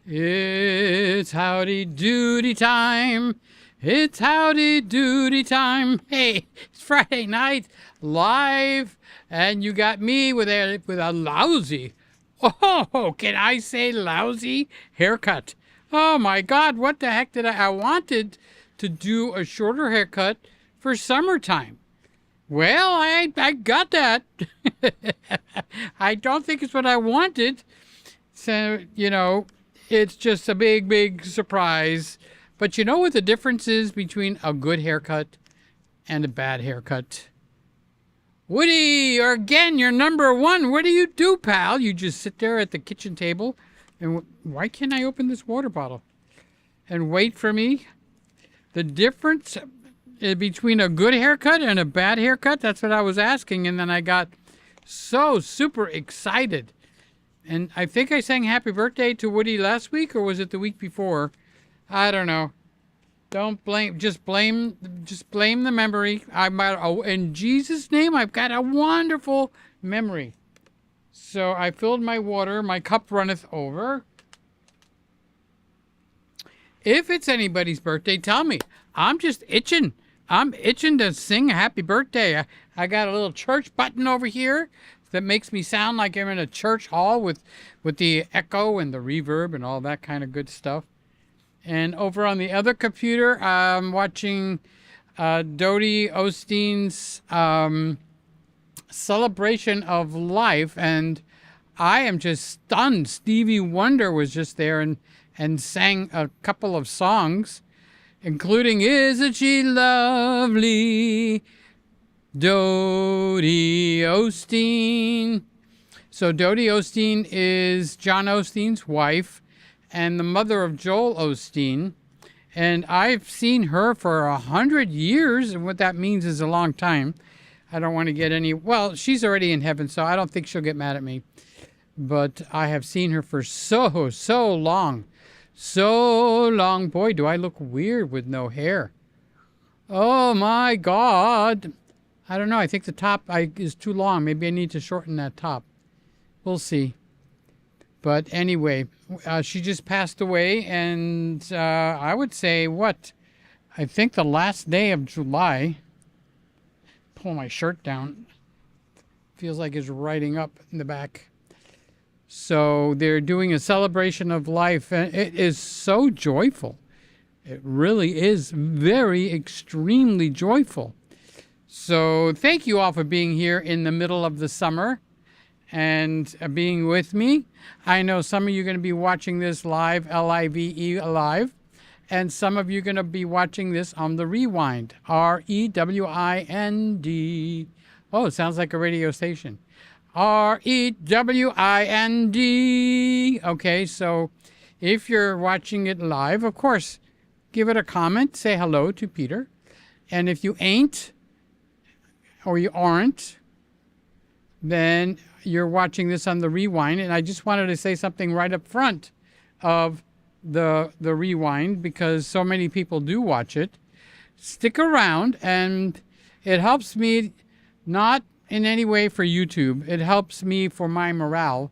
It's howdy doody time. It's howdy doody time. Hey, it's Friday night live, and you got me with a lousy, oh, can I say lousy haircut? Oh my God, what the heck did I wanted to do a shorter haircut for summertime. Well, I got that. I don't think it's what I wanted. So, it's just a big, big surprise. But you know what the difference is between a good haircut and a bad haircut? Woody, you're number one. What do you do, pal? You just sit there at the kitchen table and why can't I open this water bottle? And wait for me? The difference between a good haircut and a bad haircut, that's what I was asking. And then I got so super excited. And I think I sang happy birthday to Woody last week, or was it the week before? I don't know. Don't blame, just blame the memory. In Jesus' name, I've got a wonderful memory. So I filled my water, my cup runneth over. If it's anybody's birthday, tell me. I'm just itching. I'm itching to sing a happy birthday. I got a little church button over here that makes me sound like I'm in a church hall with the echo and the reverb and all that kind of good stuff. And over on the other computer, I'm watching Dodie Osteen's Celebration of Life, and I am just stunned. Stevie Wonder was just there and sang a couple of songs, including Isn't She Lovely? Dodie Osteen. So Dodie Osteen is John Osteen's wife and the mother of Joel Osteen. And I've seen her for 100 years, and what that means is a long time. I don't want to get well, she's already in heaven, so I don't think she'll get mad at me. But I have seen her for so long. So long. Boy, do I look weird with no hair. Oh my God. I don't know. I think the top is too long. Maybe I need to shorten that top. We'll see. But anyway, she just passed away, and I would say, I think the last day of July. Pull my shirt down. Feels like it's riding up in the back. So they're doing a celebration of life, and it is so joyful. It really is very, extremely joyful. So thank you all for being here in the middle of the summer and being with me. I know some of you are going to be watching this live, L-I-V-E, live, and some of you are going to be watching this on the Rewind, R-E-W-I-N-D. Oh, it sounds like a radio station. R-E-W-I-N-D. Okay, so if you're watching it live, of course, give it a comment, say hello to Peter. And if you ain't, or you aren't, then you're watching this on the Rewind. And I just wanted to say something right up front of the Rewind, because so many people do watch it. Stick around, and it helps me, not in any way for YouTube. It helps me for my morale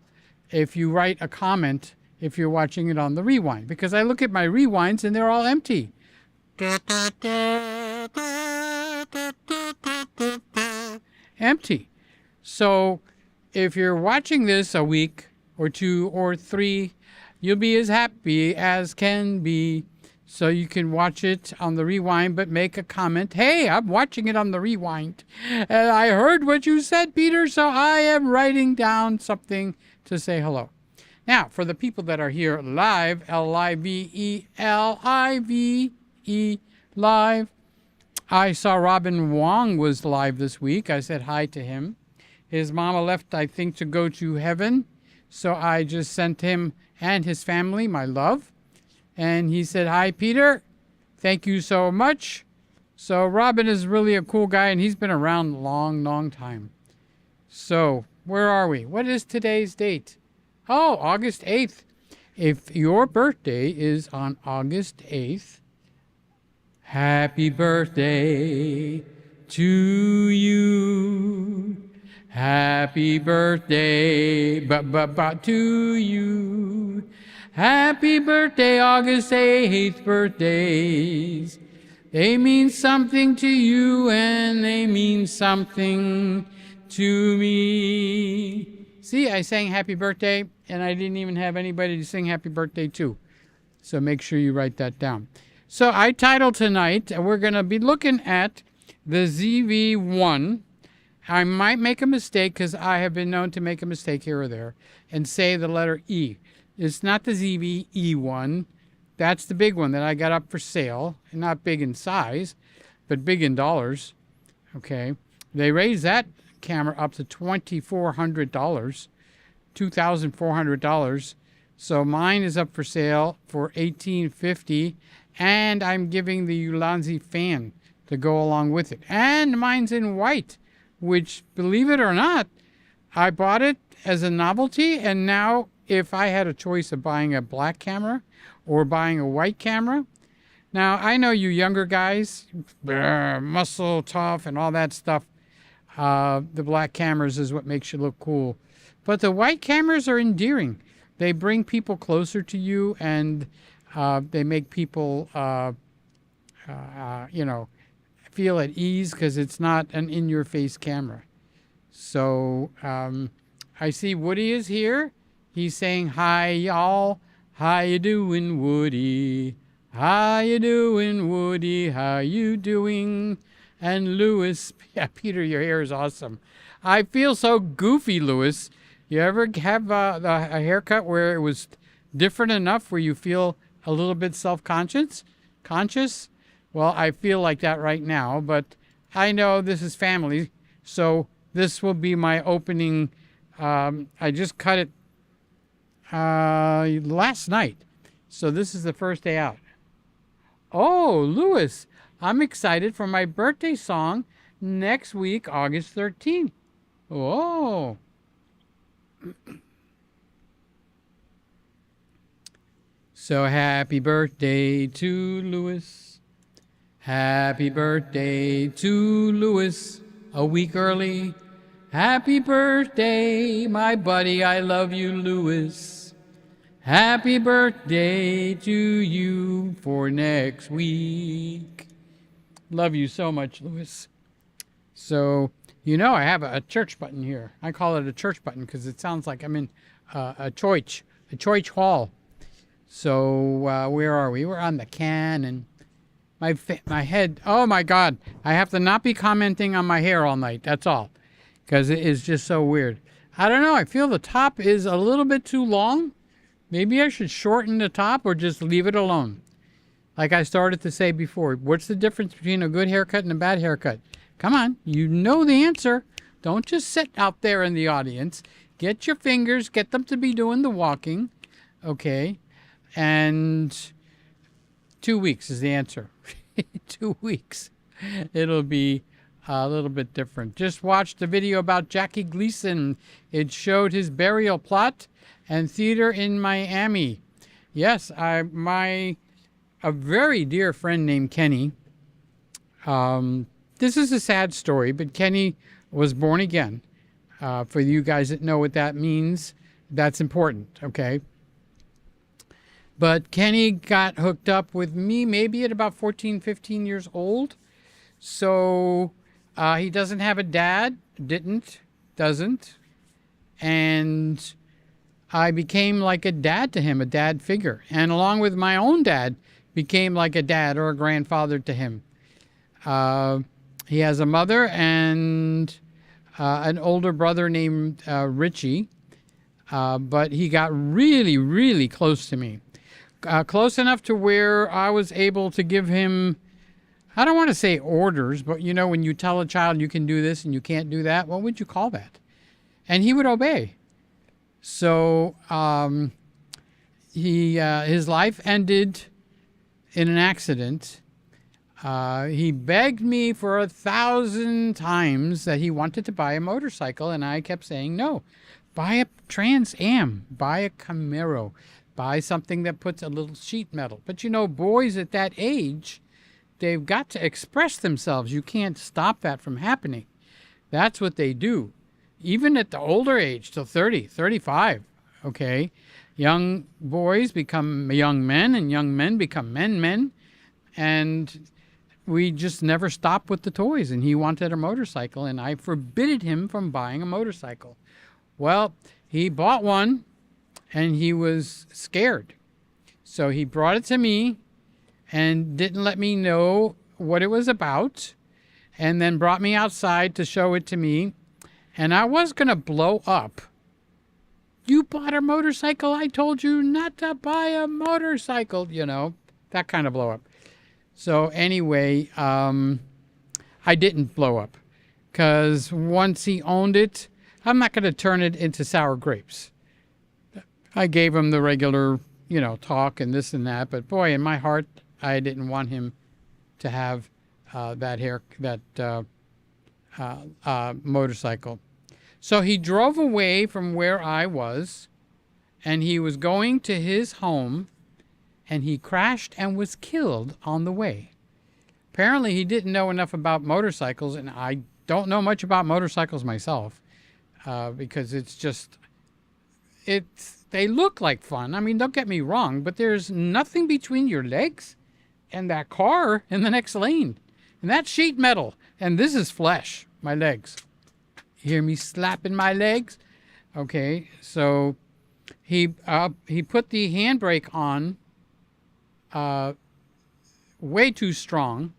if you write a comment if you're watching it on the Rewind, because I look at my Rewinds and they're all empty. Empty. So if you're watching this a week or two or three, you'll be as happy as can be. So you can watch it on the Rewind, but make a comment. Hey, I'm watching it on the Rewind, and I heard what you said, Peter, so I am writing down something to say hello. Now, for the people that are here live, L-I-V-E, L-I-V-E, live. I saw Robin Wong was live this week. I said hi to him. His mama left, I think, to go to heaven. So I just sent him and his family my love. And he said, hi, Peter. Thank you so much. So Robin is really a cool guy, and he's been around a long, long time. So where are we? What is today's date? Oh, August 8th. If your birthday is on August 8th, happy birthday to you. Happy birthday to you. Happy birthday, August 8th birthdays. They mean something to you and they mean something to me. See, I sang happy birthday and I didn't even have anybody to sing happy birthday to. So make sure you write that down. So I titled tonight, we're going to be looking at the ZV1. I might make a mistake because I have been known to make a mistake here or there and say the letter E. It's not the ZV-E1. That's the big one that I got up for sale. Not big in size, but big in dollars. Okay. They raised that camera up to $2,400. $2,400. So mine is up for sale for $1,850. And I'm giving the Ulanzi fan to go along with it. And mine's in white, which, believe it or not, I bought it as a novelty. And now if I had a choice of buying a black camera or buying a white camera, now I know you younger guys, muscle, tough, and all that stuff, the black cameras is what makes you look cool. But the white cameras are endearing. They bring people closer to you, and they make people, feel at ease because it's not an in-your-face camera. So I see Woody is here. He's saying, hi, y'all. How you doing, Woody? How you doing, Woody? How you doing? And Lewis, yeah, Peter, your hair is awesome. I feel so goofy, Lewis. You ever have a haircut where it was different enough where you feel a little bit self-conscious? Well, I feel like that right now, but I know this is family, so this will be my opening. I just cut it last night, so this is the first day out. Oh, Lewis, I'm excited for my birthday song next week, August 13th. Oh. So happy birthday to Lewis. Happy birthday to Lewis, a week early. Happy birthday, my buddy, I love you, Lewis. Happy birthday to you for next week. Love you so much, Lewis. So, I have a church button here. I call it a church button because it sounds like I'm in a church hall. So where are we? We're on the Canon. My head, oh my God. I have to not be commenting on my hair all night. That's all. Because it is just so weird. I don't know. I feel the top is a little bit too long. Maybe I should shorten the top or just leave it alone. Like I started to say before, what's the difference between a good haircut and a bad haircut? Come on, you know the answer. Don't just sit out there in the audience. Get your fingers, get them to be doing the walking. Okay. And 2 weeks is the answer. 2 weeks. It'll be a little bit different. Just watched the video about Jackie Gleason. It showed his burial plot and theater in Miami. Yes, a very dear friend named Kenny. This is a sad story, but Kenny was born again. For you guys that know what that means, that's important, okay? But Kenny got hooked up with me maybe at about 14, 15 years old. So he doesn't have a dad, doesn't. And I became like a dad to him, a dad figure. And along with my own dad, became like a dad or a grandfather to him. He has a mother and an older brother named Richie. But he got really, really close to me. Close enough to where I was able to give him, I don't want to say orders, but when you tell a child you can do this and you can't do that, what would you call that? And he would obey. So his life ended in an accident. He begged me for 1,000 times that he wanted to buy a motorcycle, and I kept saying no. Buy a Trans Am, buy a Camaro. Buy something that puts a little sheet metal. But boys at that age, they've got to express themselves. You can't stop that from happening. That's what they do. Even at the older age, till 30, 35, okay? young boys become young men, and young men become men. And we just never stopped with the toys. And he wanted a motorcycle, and I forbid him from buying a motorcycle. Well, he bought one, and he was scared. So he brought it to me and didn't let me know what it was about, and then brought me outside to show it to me. And I was going to blow up. You bought a motorcycle? I told you not to buy a motorcycle, that kind of blow up. So anyway, I didn't blow up, because once he owned it, I'm not going to turn it into sour grapes. I gave him the regular, talk and this and that, but boy, in my heart, I didn't want him to have that motorcycle. So he drove away from where I was, and he was going to his home, and he crashed and was killed on the way. Apparently, he didn't know enough about motorcycles, and I don't know much about motorcycles myself, because they look like fun. I mean, don't get me wrong, but there's nothing between your legs and that car in the next lane. And that's sheet metal, and this is flesh, my legs. Hear me slapping my legs? Okay, so he put the handbrake on way too strong,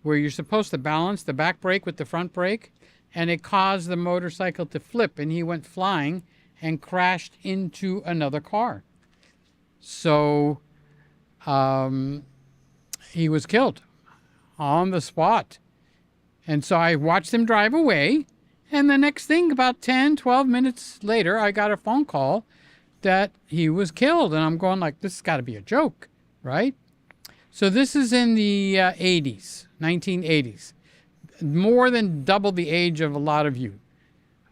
where you're supposed to balance the back brake with the front brake, and it caused the motorcycle to flip, and he went flying and crashed into another car. So he was killed on the spot. And so I watched him drive away. And the next thing, about 10, 12 minutes later, I got a phone call that he was killed. And I'm going like, this has got to be a joke, right? So this is in the 80s, 1980s. More than double the age of a lot of you.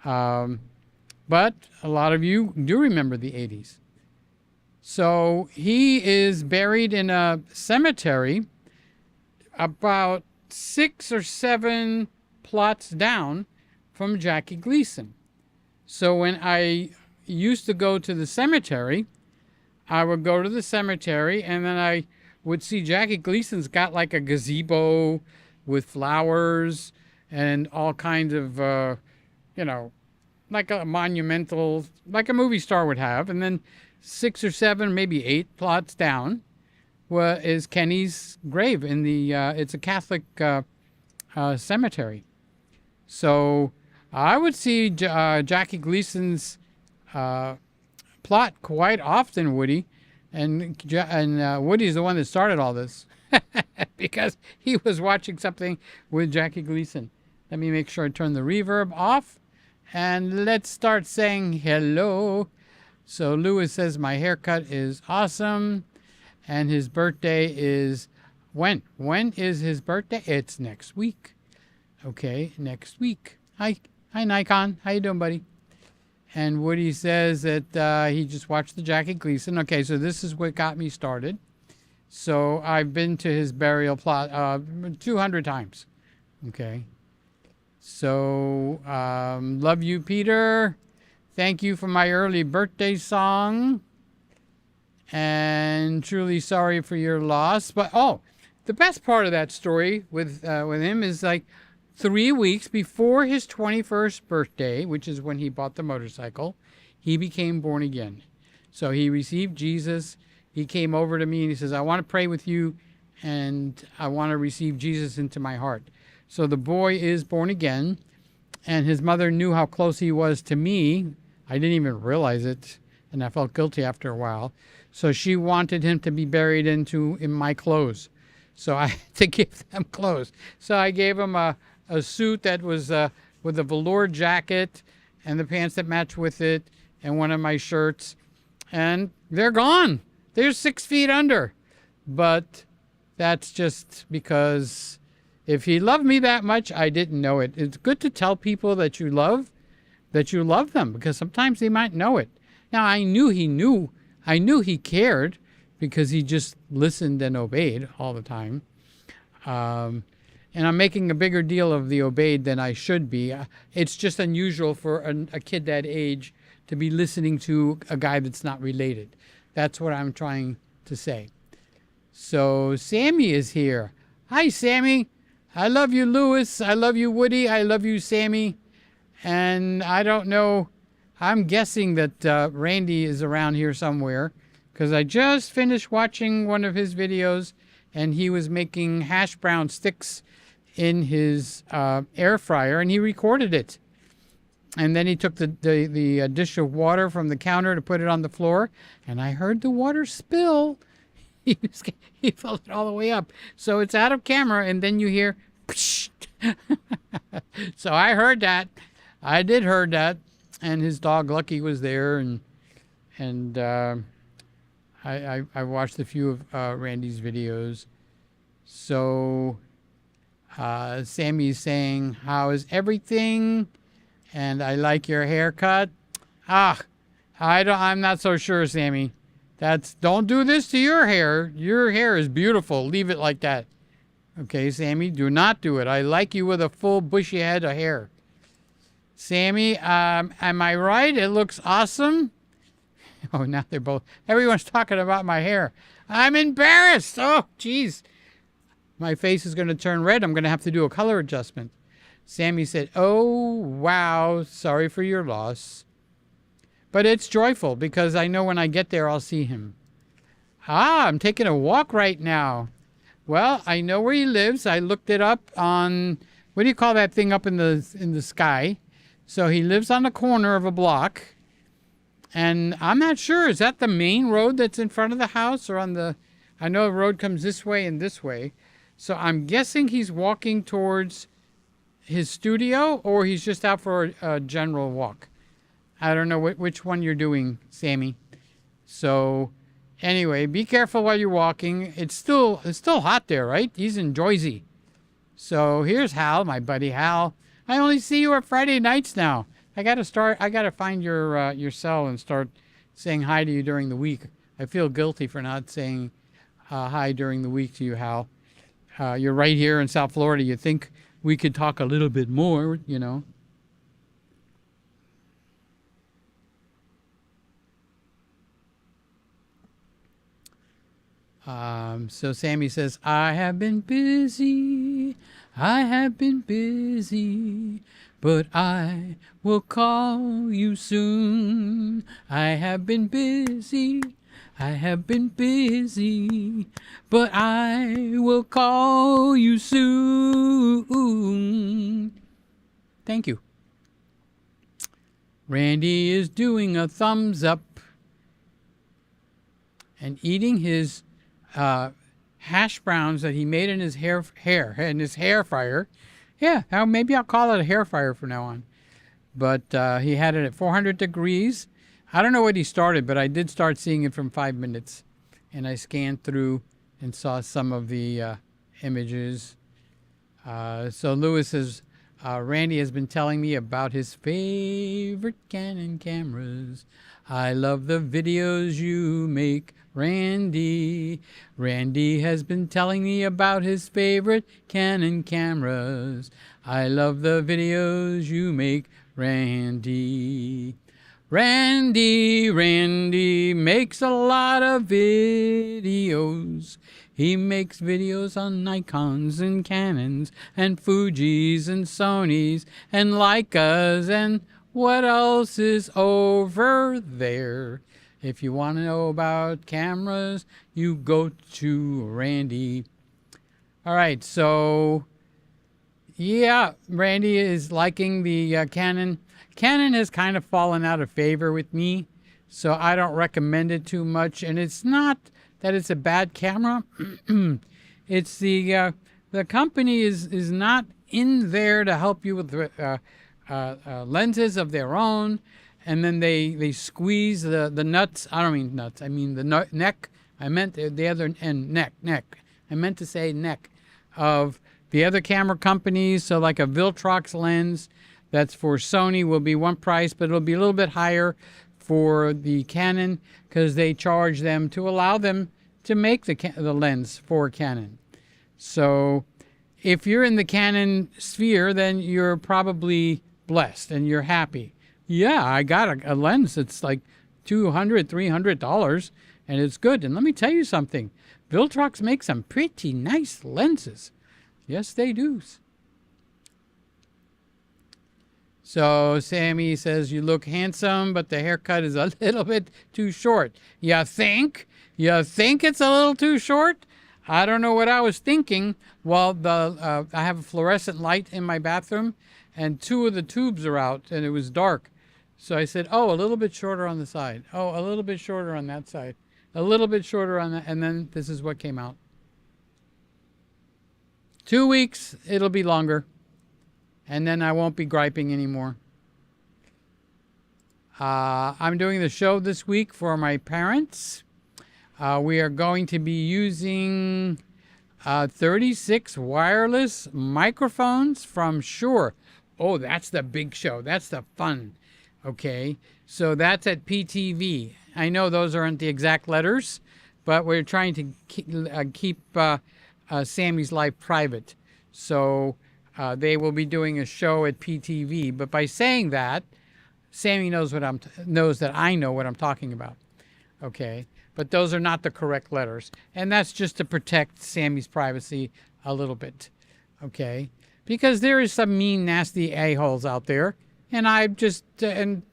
But a lot of you do remember the 80s. So he is buried in a cemetery about 6 or 7 plots down from Jackie Gleason. So when I used to go to the cemetery, I would go to the cemetery, and then I would see Jackie Gleason's got like a gazebo with flowers and all kinds of, like a monumental, like a movie star would have. And then 6 or 7, maybe 8 plots down is Kenny's grave in the, it's a Catholic cemetery. So I would see Jackie Gleason's plot quite often, Woody. And Woody's the one that started all this because he was watching something with Jackie Gleason. Let me make sure I turn the reverb off. And let's start saying hello. So Lewis says, my haircut is awesome. And his birthday is when? When is his birthday? It's next week. Okay, next week. Hi, Nikon. How you doing, buddy? And Woody says that he just watched the Jackie Gleason. Okay, so this is what got me started. So I've been to his burial plot 200 times. Okay. So, love you, Peter. Thank you for my early birthday song. And truly sorry for your loss. But, the best part of that story with him is like 3 weeks before his 21st birthday, which is when he bought the motorcycle, he became born again. So he received Jesus. He came over to me and he says, I want to pray with you, and I want to receive Jesus into my heart. So the boy is born again, and his mother knew how close he was to me. I didn't even realize it, and I felt guilty after a while. So she wanted him to be buried in my clothes. So I had to give them clothes. So I gave him a suit that was with a velour jacket and the pants that match with it and one of my shirts. And they're gone. They're 6 feet under. But that's just because if he loved me that much, I didn't know it. It's good to tell people that you love them, because sometimes they might know it. Now, I knew he knew. I knew he cared because he just listened and obeyed all the time. And I'm making a bigger deal of the obeyed than I should be. It's just unusual for a kid that age to be listening to a guy that's not related. That's what I'm trying to say. So Sammy is here. Hi, Sammy. I love you, Louis. I love you, Woody. I love you, Sammy. And I don't know. I'm guessing that Randy is around here somewhere because I just finished watching one of his videos and he was making hash brown sticks in his air fryer and he recorded it. And then he took the dish of water from the counter to put it on the floor and I heard the water spill. He filled it all the way up. So it's out of camera and then you hear psh. So I heard that. I did heard that. And his dog Lucky was there, and I watched a few of Randy's videos. So Sammy's saying, "How is everything?" And I like your haircut. I'm not so sure, Sammy. Don't do this to your hair. Your hair is beautiful. Leave it like that. Okay, Sammy, do not do it. I like you with a full bushy head of hair. Sammy, am I right? It looks awesome. Oh, now everyone's talking about my hair. I'm embarrassed. Oh, geez. My face is going to turn red. I'm going to have to do a color adjustment. Sammy said, oh, wow. Sorry for your loss. But it's joyful because I know when I get there, I'll see him. I'm taking a walk right now. Well, I know where he lives. I looked it up on, what do you call that thing up in the sky? So he lives on the corner of a block, and I'm not sure. Is that the main road that's in front of the house or on the, I know the road comes this way and this way. So I'm guessing he's walking towards his studio or he's just out for a general walk. I don't know which one you're doing, Sammy. So anyway, be careful while you're walking. It's still hot there, right? He's in Jersey. So here's Hal, my buddy Hal. I only see you at Friday nights now. I gotta find your cell and start saying hi to you during the week. I feel guilty for not saying hi during the week to you, Hal. You're right here in South Florida. You think we could talk a little bit more, you know? So Sammy says, I have been busy, but I will call you soon. I have been busy, but I will call you soon. Thank you. Randy is doing a thumbs up and eating his hash browns that he made in his hair fryer. Yeah, now maybe I'll call it a hair fryer from now on. But he had it at 400 degrees. I don't know what he started, but I did start seeing it from 5 minutes. And I scanned through and saw some of the images. So Louis says, Randy has been telling me about his favorite Canon cameras. I love the videos you make, Randy. Randy has been telling me about his favorite Canon cameras. I love the videos you make, Randy. Randy makes a lot of videos. He makes videos on Nikons and Canons and Fujis and Sonys and Leicas and what else is over there. If you want to know about cameras, you go to Randy. All right, so yeah, Randy is liking the Canon. Canon has kind of fallen out of favor with me, so I don't recommend it too much. And it's not that it's a bad camera. It's the company is not in there to help you with lenses of their own, and then they squeeze the nuts. I don't mean nuts. I mean the neck. I meant the other end, neck. I meant to say neck of the other camera companies. So like a Viltrox lens that's for Sony will be one price, but it'll be a little bit higher for the Canon because they charge them to allow them to make the lens for Canon. So if you're in the Canon sphere, then you're probably blessed and you're happy. Yeah, I got a lens that's like $200, $300, and it's good. And let me tell you something. Viltrox makes some pretty nice lenses. Yes, they do. So Sammy says, you look handsome, but the haircut is a little bit too short. You think? You think it's a little too short? I don't know what I was thinking. Well, I have a fluorescent light in my bathroom, and 2 of the tubes are out, and it was dark. So I said, oh, a little bit shorter on the side. Oh, a little bit shorter on that side. A little bit shorter on that, and then this is what came out. 2 weeks, it'll be longer. And then I won't be griping anymore. I'm doing the show this week for my parents. We are going to be using 36 wireless microphones from Shure. Oh, that's the big show. That's the fun. Okay, so that's at PTV. I know those aren't the exact letters, but we're trying to keep Sammy's life private. So they will be doing a show at PTV. But by saying that, Sammy knows that I know what I'm talking about. Okay, but those are not the correct letters, and that's just to protect Sammy's privacy a little bit. Okay, because there is some mean, nasty a-holes out there, and and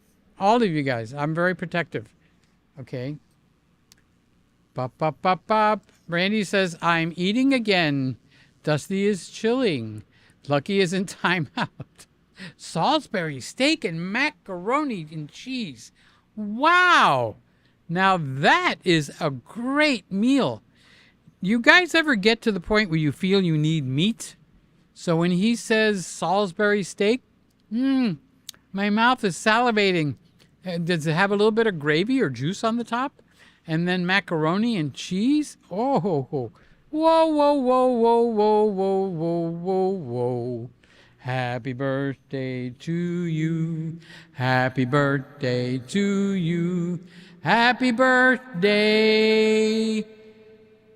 all of you guys, I'm very protective. Okay. Bop, bop, bop, bop. Brandy says, I'm eating again. Dusty is chilling. Lucky is in timeout. Salisbury steak and macaroni and cheese. Wow. Now that is a great meal. You guys ever get to the point where you feel you need meat? So when he says Salisbury steak, my mouth is salivating. Does it have a little bit of gravy or juice on the top? And then macaroni and cheese? Oh, ho, ho. Whoa, whoa, whoa, whoa, whoa, whoa, whoa, whoa, whoa. Happy birthday to you. Happy birthday to you. Happy birthday,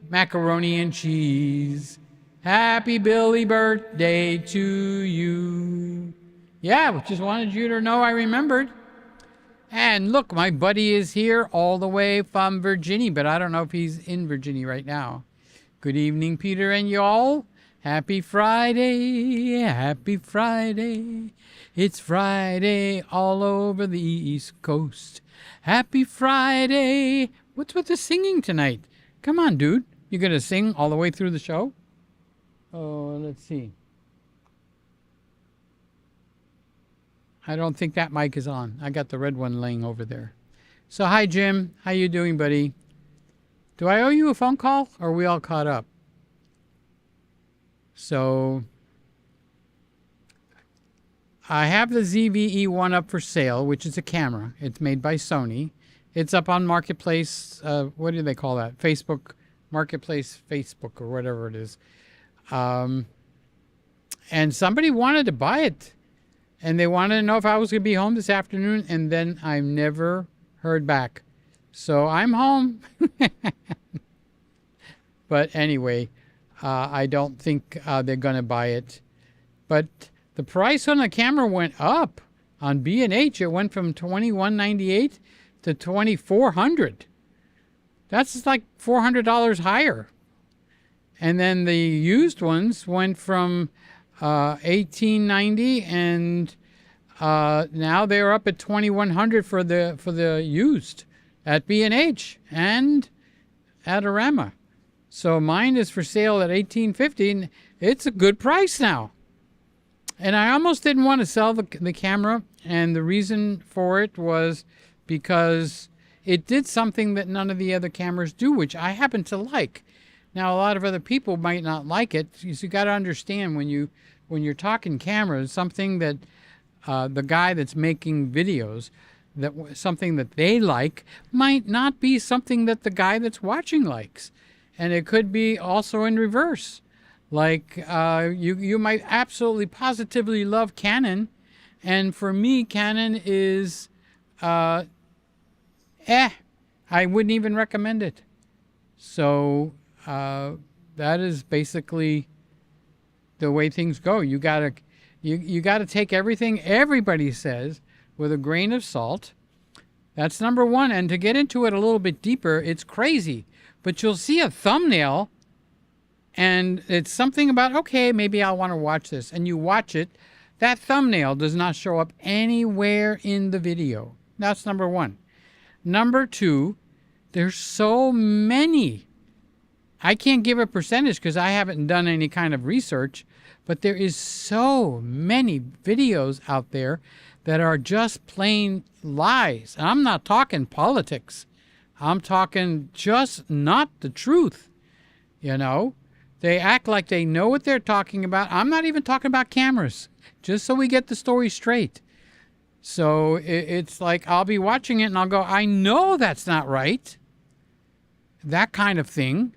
macaroni and cheese. Happy Billy birthday to you. Yeah, just wanted you to know I remembered. And look, my buddy is here all the way from Virginia, but I don't know if he's in Virginia right now. Good evening, Peter and y'all. Happy Friday, happy Friday. It's Friday all over the East Coast. Happy Friday. What's with the singing tonight? Come on, dude. You gonna sing all the way through the show? Oh, let's see. I don't think that mic is on. I got the red one laying over there. So hi, Jim. How you doing, buddy? Do I owe you a phone call, or are we all caught up? So I have the ZV1 up for sale, which is a camera. It's made by Sony. It's up on Marketplace. What do they call that? Facebook, Marketplace, Facebook, or whatever it is. And somebody wanted to buy it. And they wanted to know if I was going to be home this afternoon. And then I never heard back. So I'm home. But anyway, I don't think they're going to buy it. But the price on the camera went up. On B&H, it went from $21.98 to $2,400. That's like $400 higher. And then the used ones went from $1,890, and now they're up at $2,100 for the used at B&H and at Adorama. So mine is for sale at $1,850, and it's a good price now. And I almost didn't want to sell the camera, and the reason for it was because it did something that none of the other cameras do, which I happen to like. Now, a lot of other people might not like it. So you got to understand when you're talking cameras, something that the guy that's making videos, that something that they like might not be something that the guy that's watching likes. And it could be also in reverse. Like you might absolutely positively love Canon, and for me, Canon is I wouldn't even recommend it. So that is basically the way things go. You gotta take everything everybody says with a grain of salt. That's number one. And to get into it a little bit deeper, it's crazy. But you'll see a thumbnail, and it's something about, okay, maybe I'll want to watch this. And you watch it. That thumbnail does not show up anywhere in the video. That's number one. Number two, there's so many. I can't give a percentage because I haven't done any kind of research, but there is so many videos out there that are just plain lies. And I'm not talking politics. I'm talking just not the truth. You know, they act like they know what they're talking about. I'm not even talking about cameras, just so we get the story straight. So it's like I'll be watching it and I'll go, I know that's not right. That kind of thing.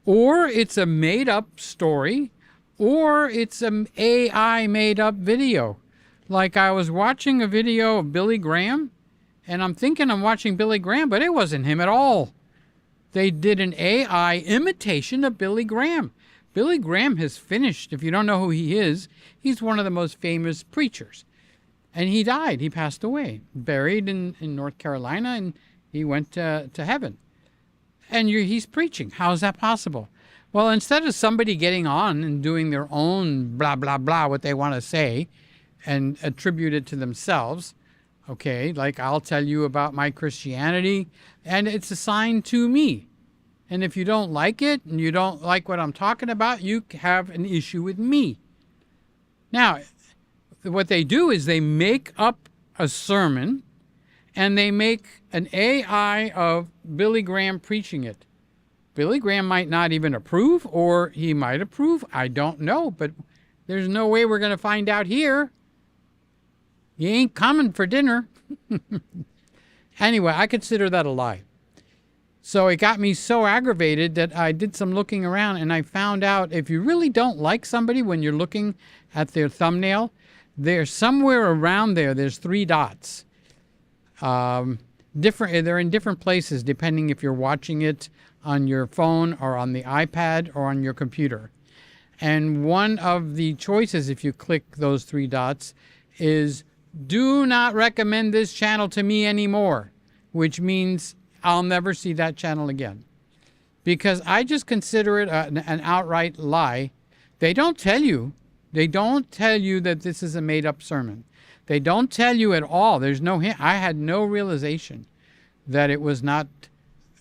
Or it's a made-up story, or it's an AI made-up video. Like I was watching a video of Billy Graham, and I'm thinking I'm watching Billy Graham, but it wasn't him at all. They did an AI imitation of Billy Graham. Billy Graham has finished. If you don't know who he is, he's one of the most famous preachers. And he died. He passed away, buried in North Carolina, and he went to heaven. And he's preaching. How is that possible? Well, instead of somebody getting on and doing their own blah, blah, blah, what they want to say, and attribute it to themselves, okay, like I'll tell you about my Christianity, and it's assigned to me. And if you don't like it, and you don't like what I'm talking about, you have an issue with me. Now, what they do is they make up a sermon, and they make an AI of Billy Graham preaching it. Billy Graham might not even approve, or he might approve. I don't know, but there's no way we're going to find out here. You ain't coming for dinner. Anyway, I consider that a lie. So it got me so aggravated that I did some looking around, and I found out if you really don't like somebody when you're looking at their thumbnail, there's somewhere around there, there's 3 dots. They're in different places depending if you're watching it on your phone or on the iPad or on your computer. And one of the choices, if you click those 3 dots, is do not recommend this channel to me anymore, which means I'll never see that channel again. Because I just consider it an outright lie. They don't tell you that this is a made-up sermon. They don't tell you at all. There's no hint. I had no realization that it was not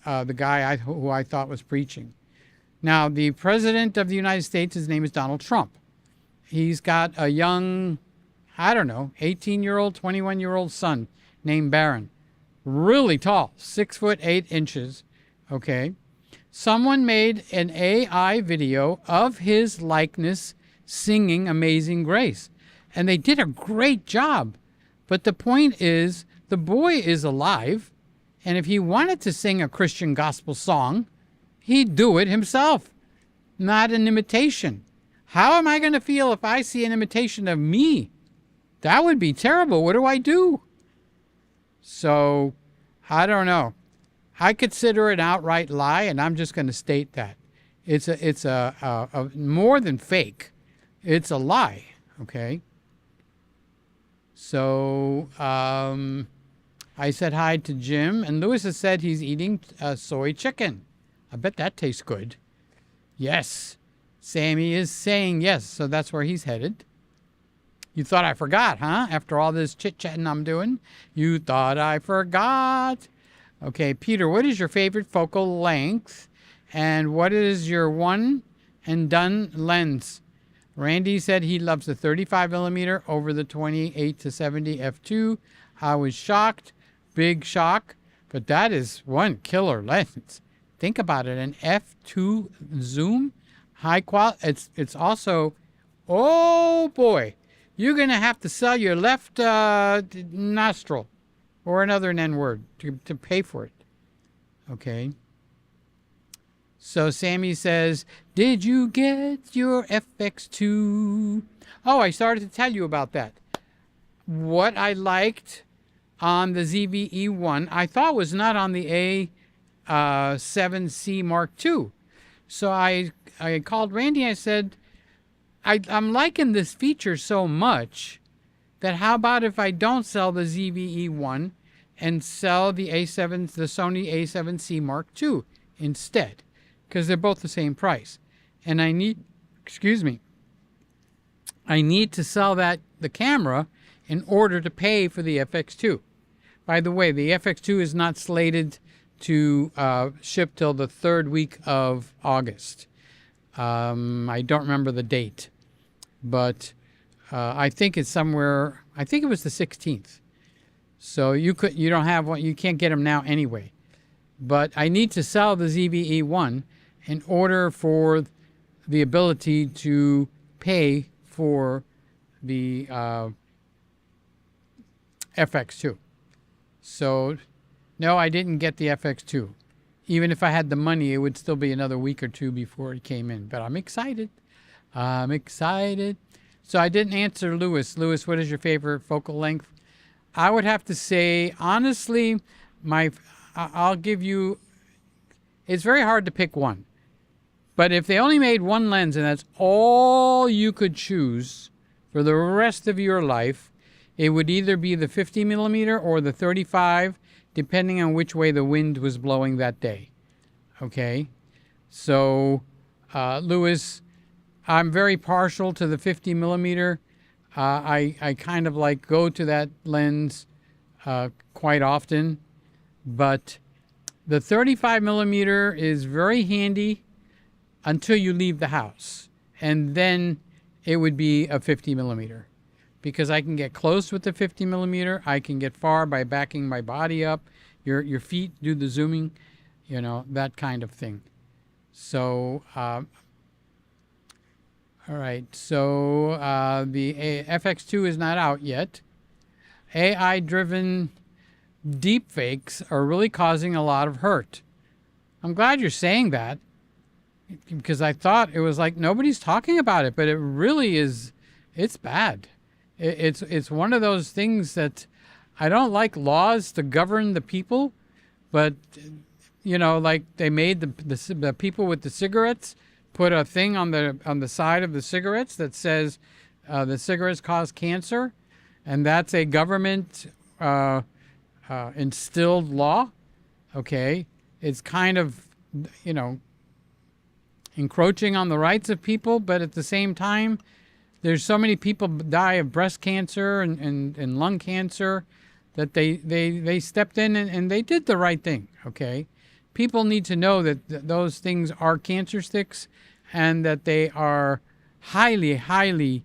the guy who I thought was preaching. Now, the President of the United States, his name is Donald Trump. He's got a young, 18-year-old, 21-year-old son named Barron. Really tall, 6'8". Okay. Someone made an AI video of his likeness singing Amazing Grace. And they did a great job. But the point is, the boy is alive. And if he wanted to sing a Christian gospel song, he'd do it himself, not an imitation. How am I going to feel if I see an imitation of me? That would be terrible. What do I do? So, I don't know. I consider it an outright lie, and I'm just going to state that. It's a more than fake. It's a lie, okay? So, I said hi to Jim, and Lewis has said he's eating soy chicken. I bet that tastes good. Yes. Sammy is saying yes, so that's where he's headed. You thought I forgot, huh? After all this chit-chatting I'm doing? You thought I forgot. Okay, Peter, what is your favorite focal length? And what is your one and done lens? Randy said he loves the 35mm over the 28-70 f2. I was shocked. Big shock. But that is one killer lens. Think about it. An f2 zoom. High quality. It's also, oh boy, you're going to have to sell your left nostril or another N word to pay for it. Okay. So Sammy says, did you get your FX2? Oh, I started to tell you about that. What I liked on the ZV1, I thought was not on the A7C Mark II. So I called Randy. I said, I'm liking this feature so much that how about if I don't sell the ZV1 and sell the A7, the Sony A7C Mark II instead, because they're both the same price. And I need, I need to sell the camera in order to pay for the FX2. By the way, the FX2 is not slated to ship till the 3rd week of August. I don't remember the date, but I think it's somewhere, I think it was the 16th. So you don't have one, you can't get them now anyway. But I need to sell the ZV1 in order for the ability to pay for the FX2. So no, I didn't get the FX2. Even if I had the money, it would still be another week or two before it came in. But I'm excited. I'm excited. So I didn't answer Lewis. Lewis, what is your favorite focal length? I would have to say, honestly, I'll give you, it's very hard to pick one. But if they only made one lens and that's all you could choose for the rest of your life, it would either be the 50 millimeter or the 35, depending on which way the wind was blowing that day. Okay? So, Lewis, I'm very partial to the 50 millimeter. I kind of like go to that lens quite often, but the 35 millimeter is very handy until you leave the house, and then it would be a 50 millimeter because I can get close with the 50 millimeter. I can get far by backing my body up. Your feet do the zooming, you know, that kind of thing. So, all right. So the FX2 is not out yet. AI-driven deepfakes are really causing a lot of hurt. I'm glad you're saying that because I thought it was like nobody's talking about it, but it really is. It's bad. It's one of those things that I don't like laws to govern the people, but you know, like they made the people with the cigarettes put a thing on the side of the cigarettes that says the cigarettes cause cancer, and that's a government instilled law. Okay, it's kind of, you know, encroaching on the rights of people, but at the same time, there's so many people die of breast cancer and lung cancer that they stepped in and they did the right thing. Okay, people need to know that those things are cancer sticks and that they are highly,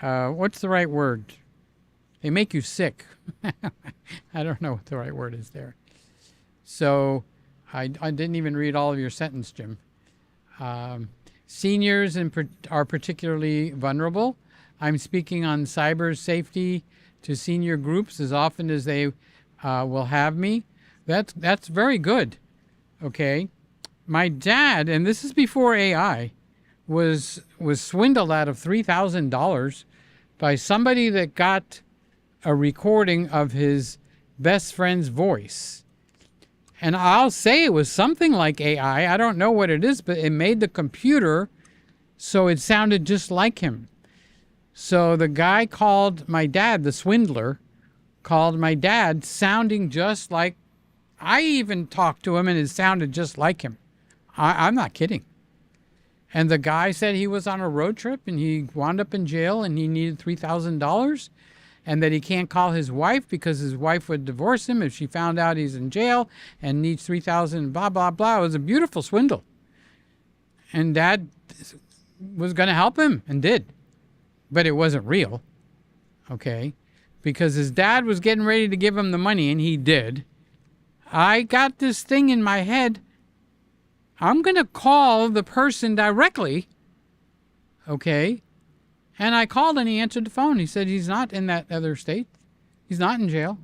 what's the right word? They make you sick. I don't know what the right word is there. So I didn't even read all of your sentence, Jim. Seniors are particularly vulnerable. I'm speaking on cyber safety to senior groups as often as they will have me. That's very good. Okay. My dad, and this is before AI, was swindled out of $3,000 by somebody that got a recording of his best friend's voice. And I'll say it was something like AI. I don't know what it is, but it made the computer so it sounded just like him. So the guy called my dad, the swindler, called my dad sounding just like, I even talked to him and it sounded just like him. I'm not kidding. And the guy said he was on a road trip and he wound up in jail and he needed $3,000 and that he can't call his wife because his wife would divorce him if she found out he's in jail and needs $3,000, blah, blah, blah. It was a beautiful swindle. And Dad was going to help him and did. But it wasn't real, okay? Because his dad was getting ready to give him the money and he did. I got this thing in my head. I'm going to call the person directly, okay? And I called and he answered the phone. He said he's not in that other state. He's not in jail.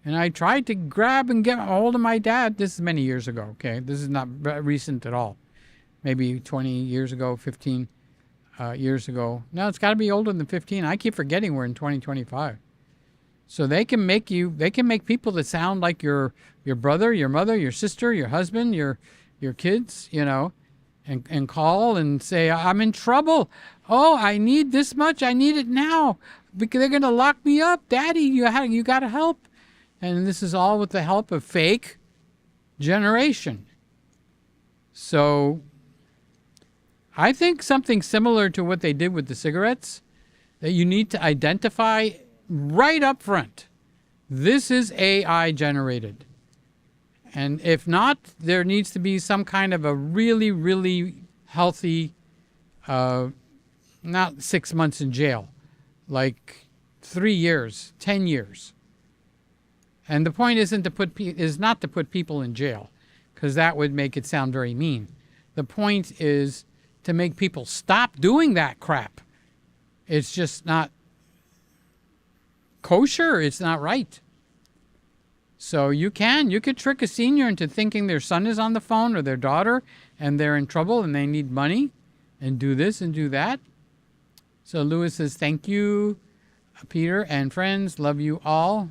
And I tried to grab and get a hold of my dad. This is many years ago, okay? This is not recent at all. Maybe 20 years ago, 15 years ago. No, it's got to be older than 15. I keep forgetting we're in 2025. So they can make people that sound like your brother, your mother, your sister, your husband, your kids, you know, and call and say, I'm in trouble. Oh, I need this much. I need it now. because they're going to lock me up. Daddy, you got to help. And this is all with the help of fake generation. So I think something similar to what they did with the cigarettes, that you need to identify right up front. This is AI generated. And if not, there needs to be some kind of a really, really healthy, not 6 months in jail, like 3 years, 10 years. And the point is not to put people in jail, because that would make it sound very mean. The point is to make people stop doing that crap. It's just not kosher. It's not right. So you could trick a senior into thinking their son is on the phone or their daughter and they're in trouble and they need money and do this and do that. So Lewis says, thank you, Peter and friends. Love you all.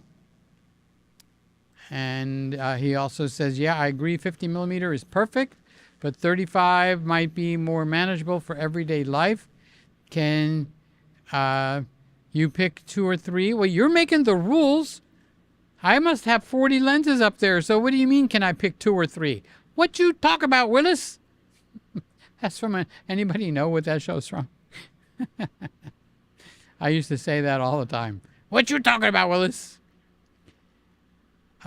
And he also says, yeah, I agree. 50 millimeter is perfect, but 35 might be more manageable for everyday life. Can you pick 2 or 3? Well, you're making the rules. I must have 40 lenses up there. So what do you mean, can I pick 2 or 3? What you talk about, Willis? That's from anybody know what that show's from? I used to say that all the time. What you talking about, Willis?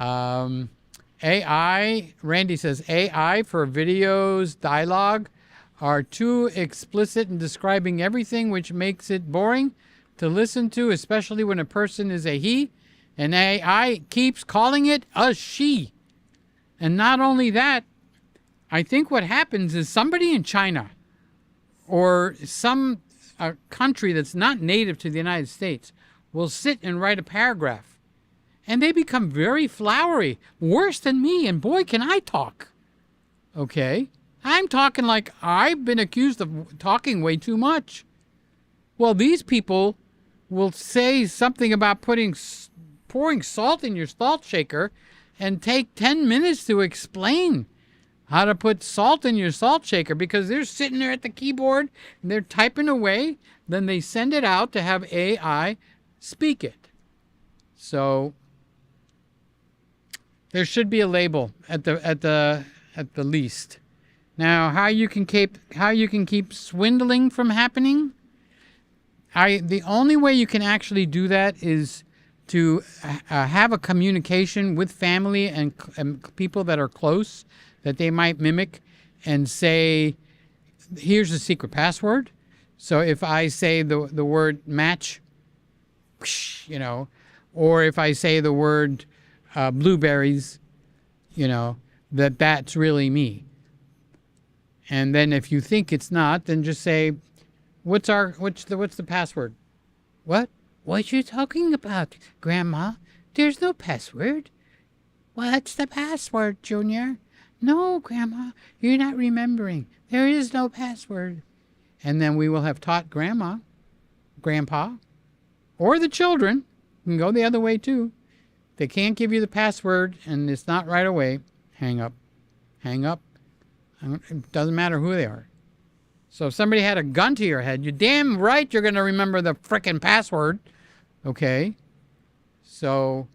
AI, Randy says, AI for videos, dialogue are too explicit in describing everything, which makes it boring to listen to, especially when a person is a he, and AI keeps calling it a she. And not only that, I think what happens is somebody in China or some country that's not native to the United States will sit and write a paragraph, and they become very flowery, worse than me, and boy, can I talk. Okay? I'm talking like I've been accused of talking way too much. Well, these people will say something about pouring salt in your salt shaker and take 10 minutes to explain how to put salt in your salt shaker, because they're sitting there at the keyboard and they're typing away. Then they send it out to have AI speak it. So there should be a label at the least. Now, how you can keep swindling from happening? The only way you can actually do that is to have a communication with family and people that are close that they might mimic and say, here's the secret password. So if I say the word match, or if I say the word blueberries, that's really me. And then if you think it's not, then just say, what's the password? What you talking about, Grandma? There's no password. What's the password, Junior? No, Grandma, you're not remembering. There is no password. And then we will have taught Grandma, Grandpa, or the children, you can go the other way too. They can't give you the password and it's not right away. Hang up. Hang up. It doesn't matter who they are. So if somebody had a gun to your head, you're damn right you're going to remember the frickin' password. Okay? So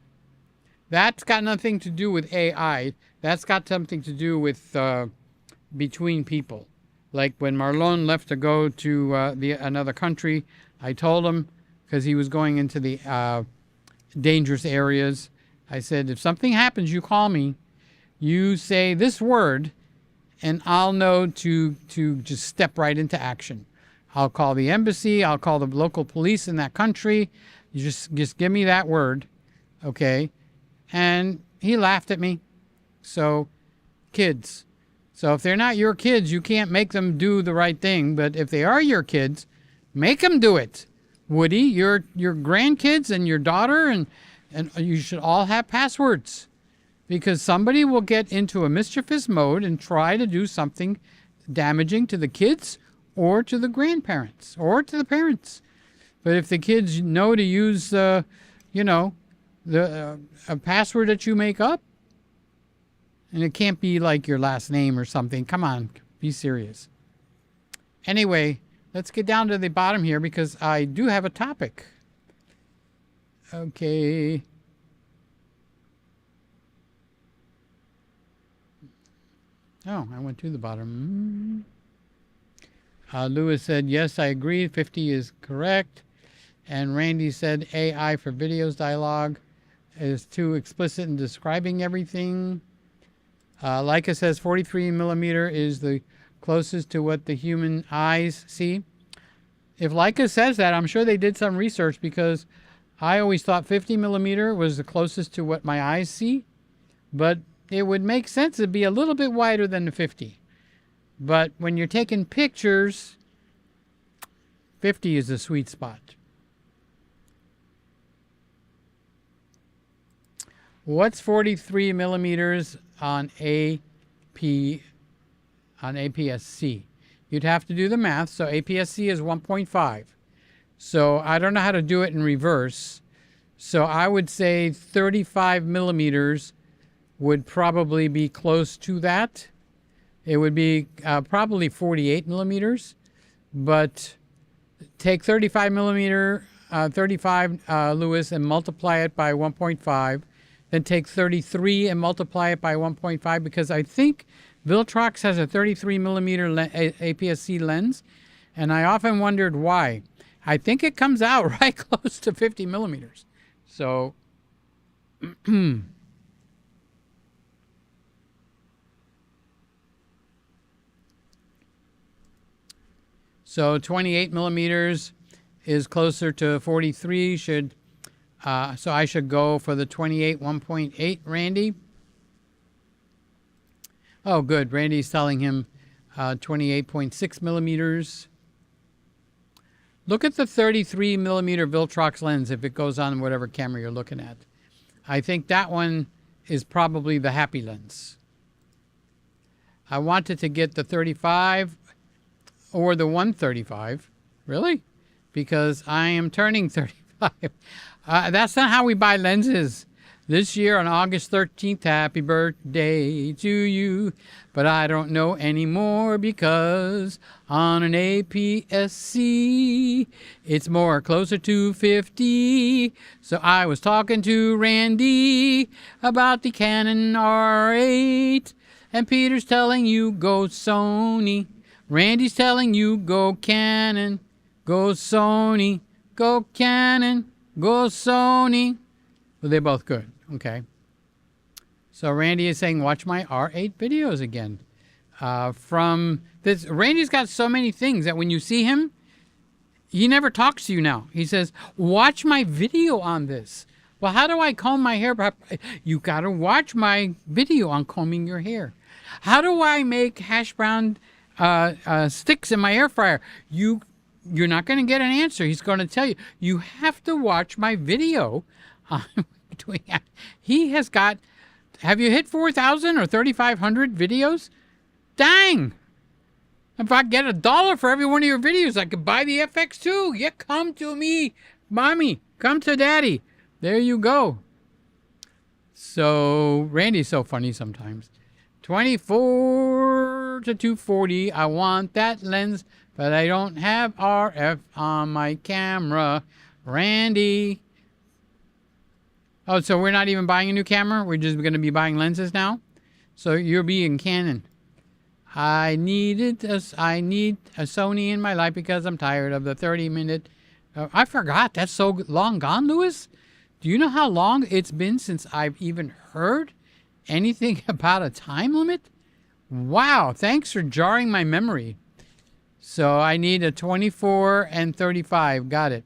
that's got nothing to do with AI. That's got something to do with between people. Like when Marlon left to go to another country, I told him, because he was going into the dangerous areas, I said, if something happens, you call me. You say this word, and I'll know to just step right into action. I'll call the embassy. I'll call the local police in that country. You just give me that word, okay? And he laughed at me. So, kids. So if they're not your kids, you can't make them do the right thing. But if they are your kids, make them do it. Woody, your grandkids and your daughter, and you should all have passwords. Because somebody will get into a mischievous mode and try to do something damaging to the kids or to the grandparents or to the parents. But if the kids know to use, a password that you make up, and it can't be like your last name or something. Come on, be serious. Anyway, let's get down to the bottom here because I do have a topic. Okay. Oh, I went to the bottom. Lewis said, yes, I agree. 50 is correct. And Randy said, AI for videos dialogue is too explicit in describing everything. Leica says 43 millimeter is the closest to what the human eyes see. If Leica says that, I'm sure they did some research, because I always thought 50 millimeter was the closest to what my eyes see. But it would make sense to be a little bit wider than the 50. But when you're taking pictures, 50 is the sweet spot. What's 43 millimeters on APS-C? You'd have to do the math. So APS-C is 1.5. So I don't know how to do it in reverse. So I would say 35 millimeters would probably be close to that. It would be probably 48 millimeters. But take 35 millimeter, 35 Lewis, and multiply it by 1.5. Then take 33 and multiply it by 1.5, because I think Viltrox has a 33 millimeter APS-C lens, and I often wondered why. I think it comes out right close to 50 millimeters. So, so 28 millimeters is closer to 43. So I should go for the 28 1.8, Randy. Oh, good. Randy's telling him 28.6 millimeters. Look at the 33 millimeter Viltrox lens if it goes on whatever camera you're looking at. I think that one is probably the happy lens. I wanted to get the 35 or the 135. Really? Because I am turning 35. That's not how we buy lenses. This year on August 13th, happy birthday to you. But I don't know anymore, because on an APS-C, it's more closer to 50. So I was talking to Randy about the Canon R8. And Peter's telling you go Sony. Randy's telling you go Canon. Go Sony. Go Canon. Go Sony. Well, they're both good. Okay. So Randy is saying, watch my R8 videos again. From this, Randy's got so many things that when you see him, he never talks to you now. He says, watch my video on this. Well, how do I comb my hair? You got to watch my video on combing your hair. How do I make hash brown sticks in my air fryer? You're not going to get an answer. He's going to tell you, you have to watch my video on doing that. He has got, have you hit 4,000 or 3,500 videos? Dang. If I get $1 for every one of your videos, I could buy the FX2. Yeah, come to me, mommy. Come to daddy. There you go. So Randy's so funny sometimes. 24 to 240. I want that lens, but I don't have RF on my camera. Randy. Oh, so we're not even buying a new camera? We're just going to be buying lenses now? So you're being Canon. I need a Sony in my life because I'm tired of the 30-minute. I forgot. That's so long gone, Lewis. Do you know how long it's been since I've even heard anything about a time limit? Wow. Thanks for jarring my memory. So I need a 24 and 35. Got it.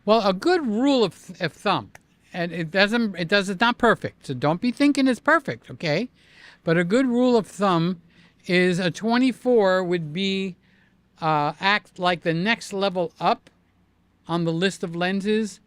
Well, a good rule of thumb. And it's not perfect. So don't be thinking it's perfect, okay? But a good rule of thumb is a 24 would be act like the next level up on the list of lenses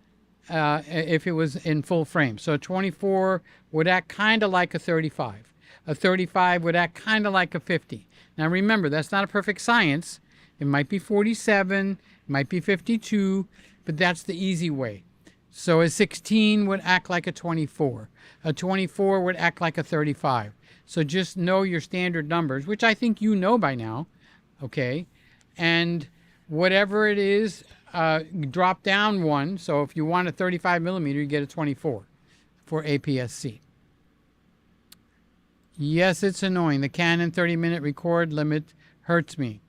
if it was in full frame. So a 24 would act kind of like a 35. A 35 would act kind of like a 50. Now remember, that's not a perfect science. It might be 47, it might be 52, but that's the easy way. So a 16 would act like a 24. A 24 would act like a 35. So just know your standard numbers, which I think you know by now, okay? And whatever it is, drop down one. So if you want a 35 millimeter, you get a 24 for APS-C. Yes, it's annoying. The Canon 30-minute record limit hurts me.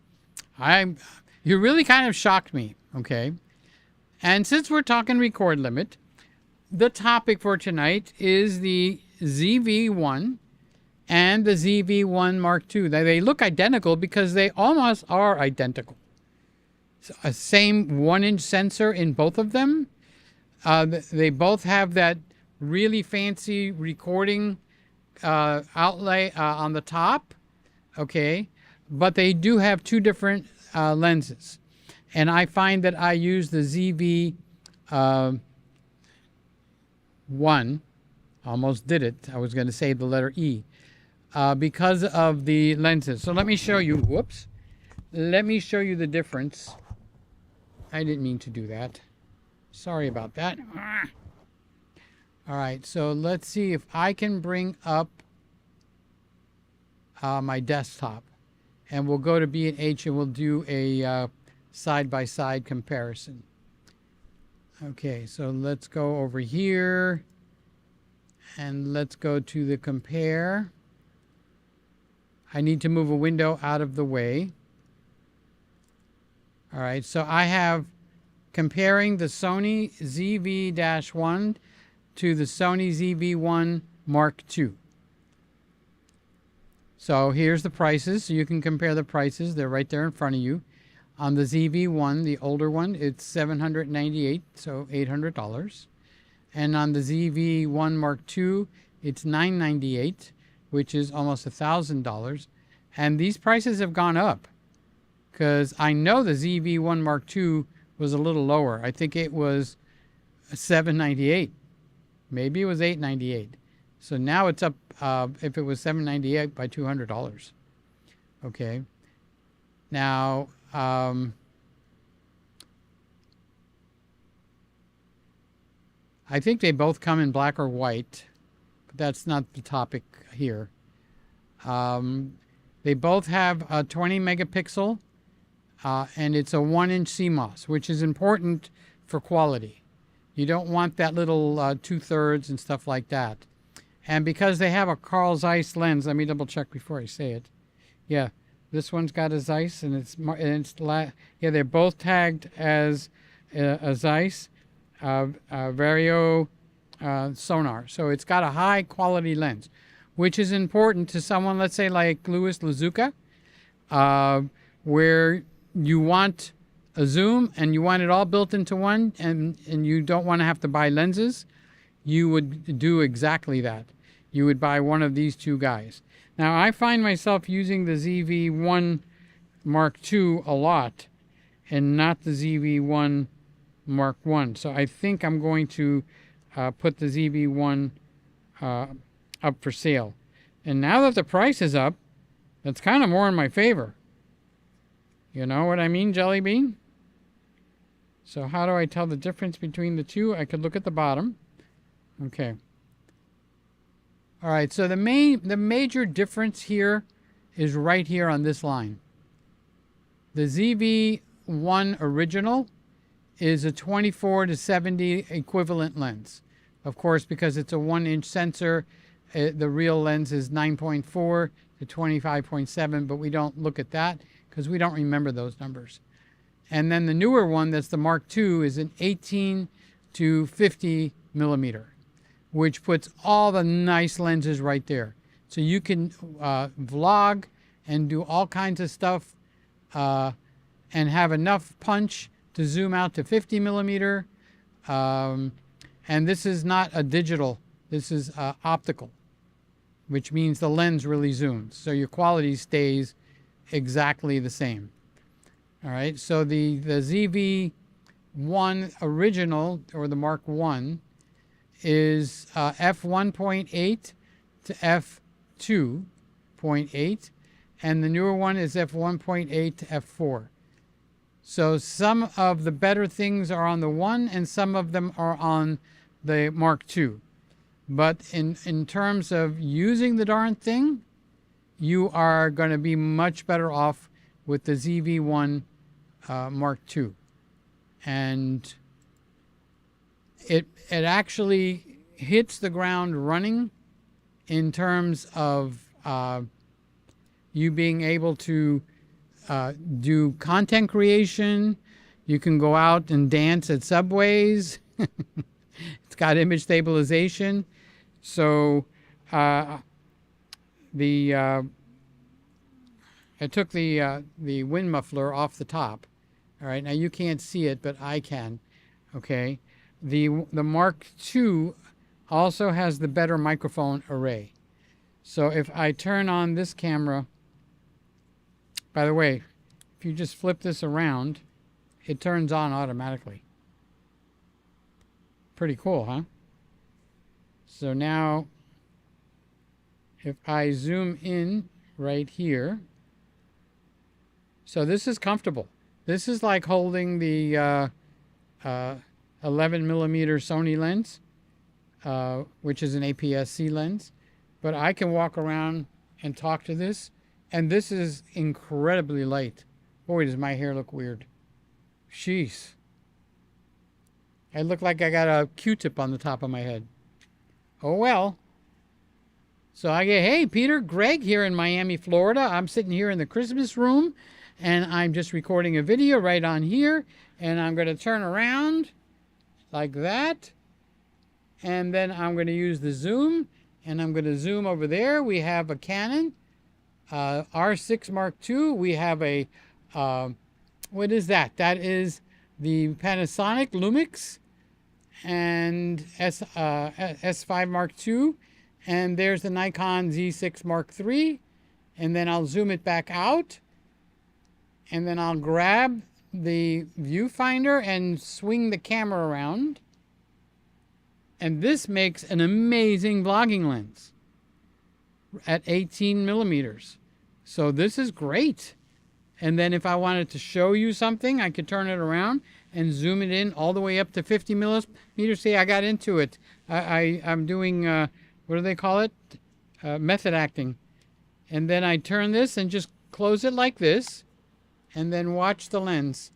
You really kind of shocked me, okay? And since we're talking record limit, the topic for tonight is the ZV1 and the ZV1 Mark II. They look identical because they almost are identical. A same 1-inch sensor in both of them. They both have that really fancy recording outlay on the top, okay? But they do have two different lenses. And I find that I use the ZV1, almost did it. I was going to say the letter E, because of the lenses. So let me show you, whoops. Let me show you the difference. I didn't mean to do that. Sorry about that. All right, so let's see if I can bring up my desktop. And we'll go to B&H and we'll do a side-by-side comparison. Okay, so let's go over here. And let's go to the compare. I need to move a window out of the way. All right, so I have comparing the Sony ZV-1 to the Sony ZV-1 Mark II. So here's the prices. So you can compare the prices. They're right there in front of you. On the ZV-1, the older one, it's $798, so $800. And on the ZV-1 Mark II, it's $998, which is almost $1,000. And these prices have gone up because I know the ZV-1 Mark II was a little lower. I think it was $798. Maybe it was $898. So now it's up, if it was $798, by $200. Okay. Now, I think they both come in black or white, but that's not the topic here. They both have a 20 megapixel, and it's a 1-inch CMOS, which is important for quality. You don't want that little 2/3 and stuff like that. And because they have a Carl Zeiss lens, let me double check before I say it. Yeah, this one's got a Zeiss, and yeah, they're both tagged as a Zeiss Vario sonar. So it's got a high quality lens, which is important to someone, let's say like Louis Lazuka, where you want a zoom and you want it all built into one, and you don't want to have to buy lenses. You would do exactly that. You would buy one of these two guys. Now, I find myself using the ZV-1 Mark II a lot and not the ZV-1 Mark I. So I think I'm going to put the ZV-1 up for sale. And now that the price is up, that's kind of more in my favor. You know what I mean, Jelly Bean? So how do I tell the difference between the two? I could look at the bottom. Okay. All right, so the major difference here is right here on this line. The ZV-1 original is a 24 to 70 equivalent lens. Of course, because it's a 1-inch sensor, the real lens is 9.4 to 25.7, but we don't look at that because we don't remember those numbers. And then the newer one, that's the Mark II, is an 18 to 50 millimeter, which puts all the nice lenses right there. So you can vlog and do all kinds of stuff and have enough punch to zoom out to 50 millimeter. And this is not a digital, this is optical, which means the lens really zooms. So your quality stays exactly the same. All right, so the ZV-1 original, or the Mark I, is f1.8 to f2.8, and the newer one is f1.8 to f4. So some of the better things are on the one, and some of them are on the Mark II. But in terms of using the darn thing, you are going to be much better off with the ZV-1 Mark II. and it actually hits the ground running in terms of you being able to do content creation. You can go out and dance at subways. It's got image stabilization. So I took the wind muffler off the top. All right, now you can't see it, but I can. Okay, the Mark II also has the better microphone array. So if I turn on this camera, by the way, if you just flip this around, it turns on automatically. Pretty cool, huh? So now, if I zoom in right here, so this is comfortable. This is like holding the 11 millimeter Sony lens, which is an APS-C lens. But I can walk around and talk to this, and this is incredibly light. Boy, does my hair look weird. Jeez. I look like I got a Q-tip on the top of my head. Oh well. So I get, hey, Peter, Greg here in Miami, Florida. I'm sitting here in the Christmas room, and I'm just recording a video right on here, and I'm going to turn around like that, and then I'm going to use the zoom, and I'm going to zoom over there. We have a Canon R6 Mark II. We have a, what is that? That is the Panasonic Lumix and S5 Mark II. And there's the Nikon Z6 Mark III. And then I'll zoom it back out. And then I'll grab the viewfinder and swing the camera around. And this makes an amazing vlogging lens at 18 millimeters. So this is great. And then if I wanted to show you something, I could turn it around and zoom it in all the way up to 50 millimeters. See, I got into it. I'm doing, what do they call it? Method acting. And then I turn this and just close it like this, and then watch the lens.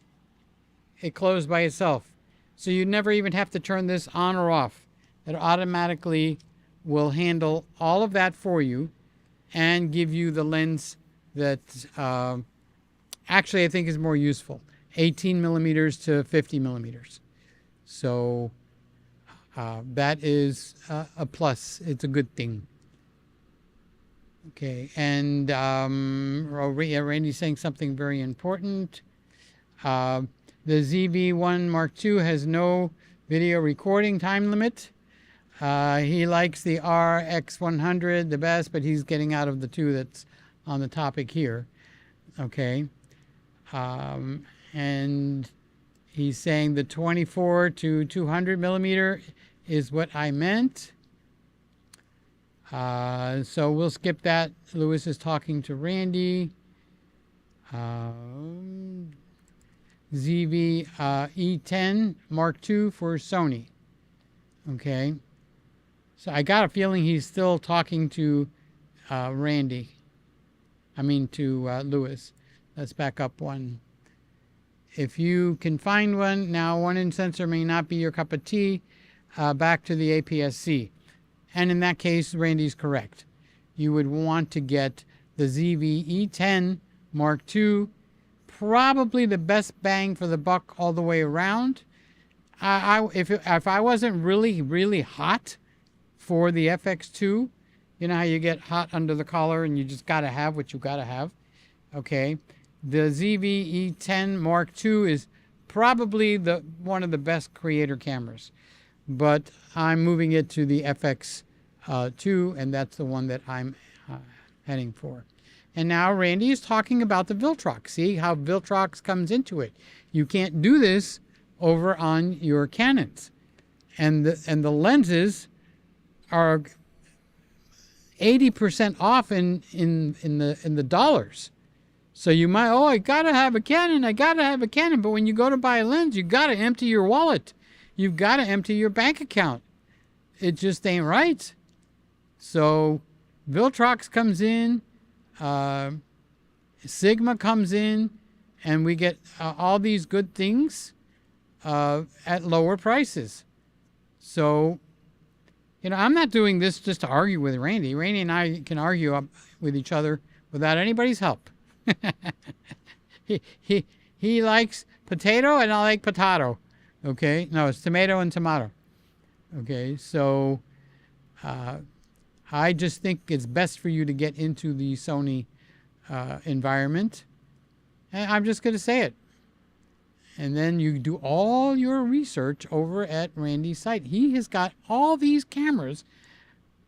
It closed by itself. So you never even have to turn this on or off. It automatically will handle all of that for you and give you the lens that actually I think is more useful. 18 millimeters to 50 millimeters. So that is a plus. It's a good thing. Okay, and Randy's saying something very important. The ZV1 Mark II has no video recording time limit. He likes the RX100 the best, but he's getting out of the two that's on the topic here. Okay. And he's saying the 24 to 200 millimeter is what I meant. So we'll skip that. Lewis is talking to Randy. ZV E10 Mark II for Sony. Okay. So I got a feeling he's still talking to Randy. I mean to Lewis. Let's back up one. If you can find one, now 1-inch sensor may not be your cup of tea, back to the APS-C. And in that case, Randy's correct. You would want to get the ZV E10 Mark II, probably the best bang for the buck all the way around. If I wasn't really hot for the FX2, you know how you get hot under the collar and you just got to have what you got to have, okay? The ZV E10 Mark II is probably one of the best creator cameras, but I'm moving it to the FX2, and that's the one that I'm heading for. And now Randy is talking about the Viltrox. See how Viltrox comes into it. You can't do this over on your Canons, and the lenses are 80% off in the dollars. So you might, oh, I gotta have a Canon, but when you go to buy a lens, you gotta empty your wallet. You've gotta empty your bank account. It just ain't right. So Viltrox comes in, Sigma comes in, and we get all these good things at lower prices. So, I'm not doing this just to argue with Randy. Randy and I can argue with each other without anybody's help. He likes potato and I like potato. Okay? No, it's tomato and tomato. Okay? So, I just think it's best for you to get into the Sony environment. And I'm just going to say it. And then you do all your research over at Randy's site. He has got all these cameras.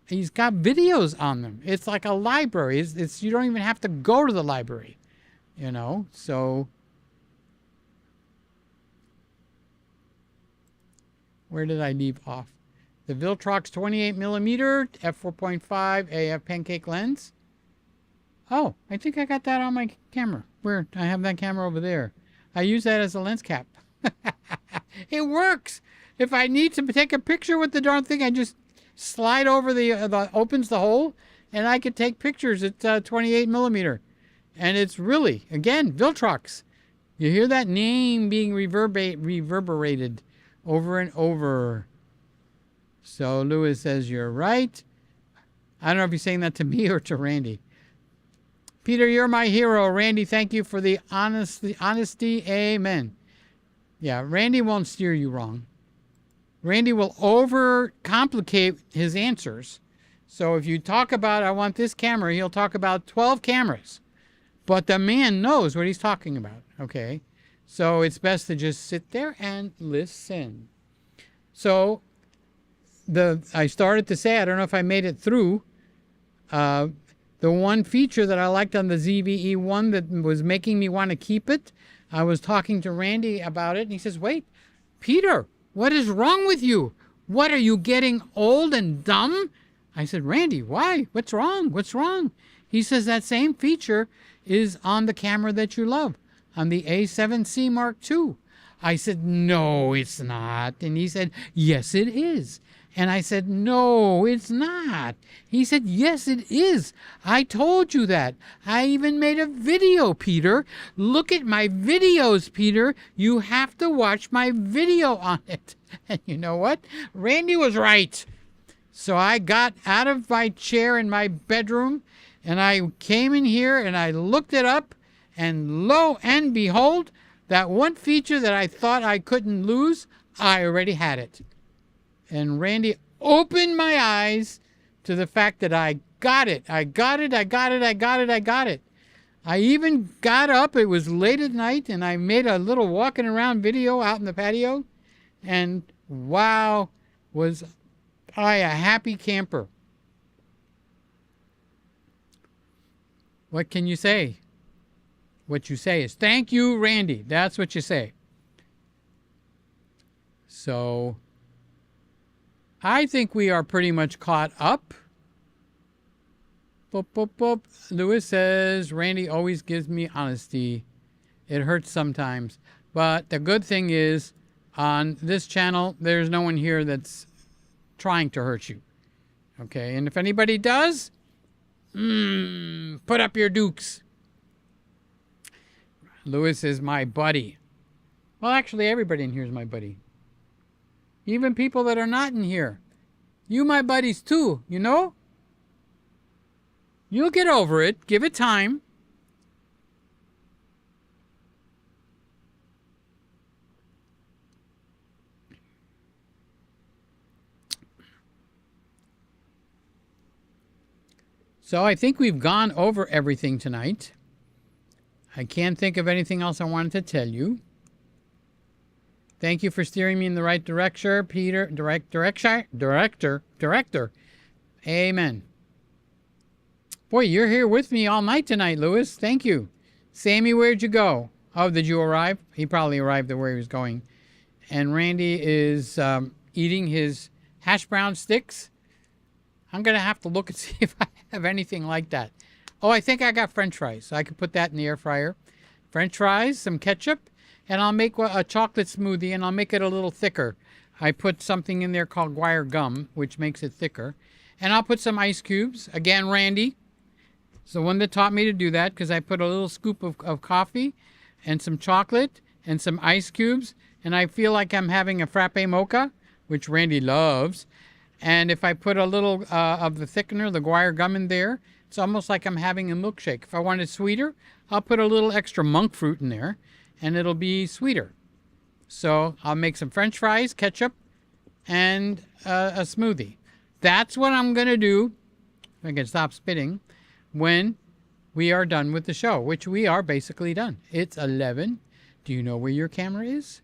He's got videos on them. It's like a library. It's you don't even have to go to the library, So where did I leave off? The Viltrox 28mm f4.5 AF pancake lens. Oh, I think I got that on my camera. Where? I have that camera over there. I use that as a lens cap. It works. If I need to take a picture with the darn thing, I just slide over opens the hole, and I can take pictures at 28mm. And it's really, again, Viltrox. You hear that name being reverberated over and over. So Lewis says, you're right. I don't know if he's saying that to me or to Randy. Peter, you're my hero. Randy, thank you for the honesty. Amen. Yeah, Randy won't steer you wrong. Randy will overcomplicate his answers. So if you talk about, I want this camera, he'll talk about 12 cameras. But the man knows what he's talking about, okay? So it's best to just sit there and listen. So I started to say, I don't know if I made it through, the one feature that I liked on the ZV1 that was making me want to keep it, I was talking to Randy about it, and he says, wait, Peter, what is wrong with you? What, are you getting old and dumb? I said, Randy, why? What's wrong? What's wrong? He says that same feature is on the camera that you love, on the A7C Mark II. I said, no, it's not. And he said, yes, it is. And I said, no, it's not. He said, yes, it is. I told you that. I even made a video, Peter. Look at my videos, Peter. You have to watch my video on it. And you know what? Randy was right. So I got out of my chair in my bedroom, and I came in here, and I looked it up, and lo and behold, that one feature that I thought I couldn't lose, I already had it. And Randy opened my eyes to the fact that I got it. I got it. I even got up. It was late at night, and I made a little walking around video out in the patio. And wow, was I a happy camper. What can you say? What you say is, thank you, Randy. That's what you say. So I think we are pretty much caught up. Boop, boop, boop. Lewis says, Randy always gives me honesty. It hurts sometimes. But the good thing is, on this channel, there's no one here that's trying to hurt you. Okay? And if anybody does, put up your dukes. Lewis is my buddy. Well, actually, everybody in here is my buddy. Even people that are not in here. You my buddies too, you know? You'll get over it. Give it time. So I think we've gone over everything tonight. I can't think of anything else I wanted to tell you. Thank you for steering me in the right direction, Peter. Director. Amen. Boy, you're here with me all night tonight, Lewis. Thank you. Sammy, where'd you go? Oh, did you arrive? He probably arrived at where he was going. And Randy is eating his hash brown sticks. I'm going to have to look and see if I have anything like that. Oh, I think I got French fries. So I could put that in the air fryer. French fries, some ketchup. And I'll make a chocolate smoothie, and I'll make it a little thicker. I put something in there called guar gum, which makes it thicker. And I'll put some ice cubes. Again, Randy is the one that taught me to do that, because I put a little scoop of coffee and some chocolate and some ice cubes. and I feel like I'm having a frappe mocha, which Randy loves. And if I put a little of the thickener, the guar gum in there, it's almost like I'm having a milkshake. If I want it sweeter, I'll put a little extra monk fruit in there, and it'll be sweeter. So I'll make some French fries, ketchup, and a smoothie. That's what I'm going to do, if I can stop spitting, when we are done with the show, which we are basically done. It's 11. Do you know where your camera is?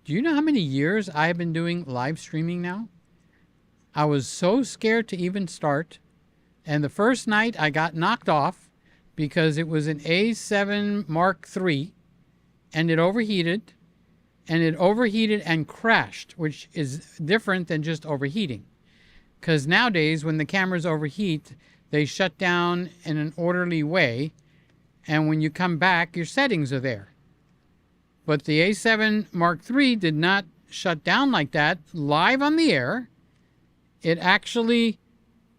Do you know how many years I have been doing live streaming now? I was so scared to even start. And the first night I got knocked off because it was an A7 Mark III and it overheated. And it overheated and crashed, which is different than just overheating. Because nowadays, when the cameras overheat, they shut down in an orderly way. And when you come back, your settings are there. But the A7 Mark III did not shut down like that live on the air. It actually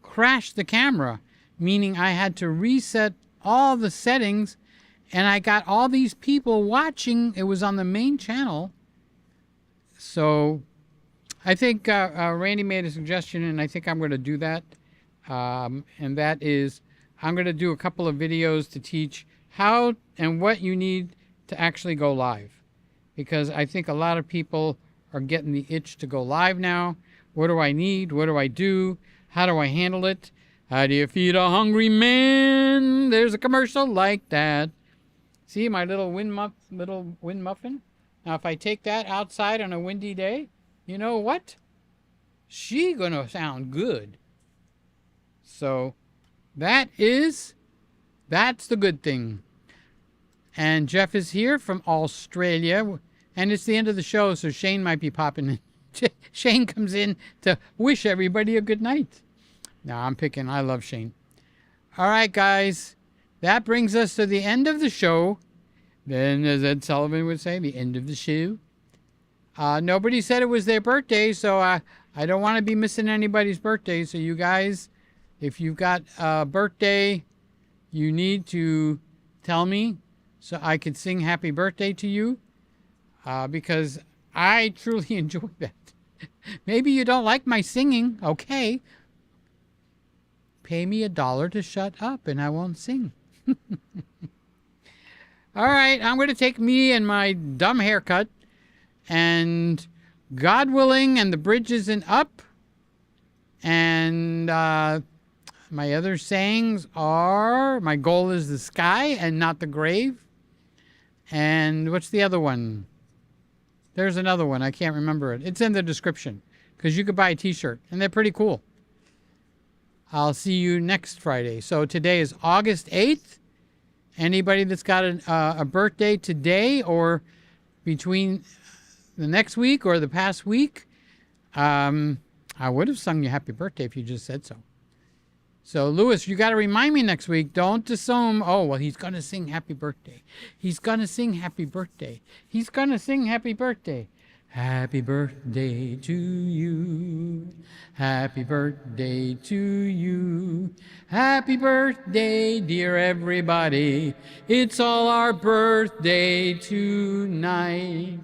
crashed the camera, meaning I had to reset all the settings, and I got all these people watching. It was on the main channel. So I think Randy made a suggestion, and I think I'm going to do that. And that is, I'm going to do a couple of videos to teach how and what you need to actually go live. Because I think a lot of people are getting the itch to go live now. What do I need? What do I do? How do I handle it? How do you feed a hungry man? There's a commercial like that. See my little wind muffin? Now, if I take that outside on a windy day, you know what? She gonna sound good. So that's the good thing. And Jeff is here from Australia, and it's the end of the show, so Shane might be popping in. Shane comes in to wish everybody a good night. No, I'm picking. I love Shane. All right, guys. That brings us to the end of the show. Then, as Ed Sullivan would say, the end of the show. Nobody said it was their birthday, so I don't want to be missing anybody's birthday. So you guys, if you've got a birthday, you need to tell me so I could sing happy birthday to you, because I truly enjoy that. Maybe you don't like my singing. Okay. Pay me $1 to shut up and I won't sing. All right, I'm going to take me and my dumb haircut, and God willing, and the bridge isn't up. And my other sayings are, my goal is the sky and not the grave. And what's the other one? There's another one. I can't remember it. It's in the description, because you could buy a t-shirt, and they're pretty cool. I'll see you next Friday. So today is August 8th. Anybody that's got a birthday today or between the next week or the past week, I would have sung you happy birthday if you just said so. So, Louis, you got to remind me next week. Don't assume, oh, well, he's going to sing happy birthday. He's going to sing happy birthday. He's going to sing happy birthday. Happy birthday to you. Happy birthday to you. Happy birthday, dear everybody. It's all our birthday tonight.